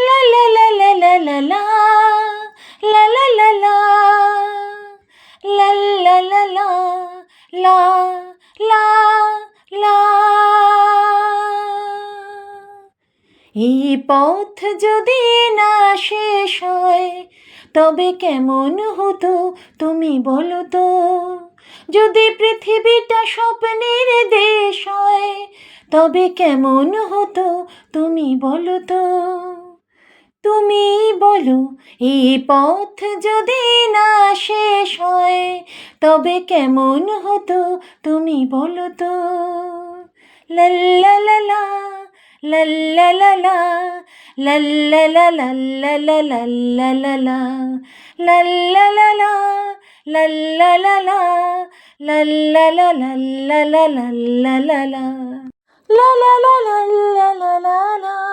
লা লা লা লা লা লা লা, লা লা লা লা, লা লা লা লা, লা লা লা। এই পথ যদি না শেষ হয় তবে কেমন হতো তুমি বলো তো। যদি পৃথিবীটা স্বপ্নের দেশ হয় তবে কেমন হতো তুমি বলো তো। তুমি বলো এই পথ যদি না শেষ হয় তবে কেমন হতো তুমি বলো তো। লা লা লা লা, লা লা লা লা, লা লা লা লা লা লা লা লা লা লা, লা লা লা লা, লা লা লা লা, লা লা লা লা লা লা লা লা লা, লা লা লা লা লা লা লা লা।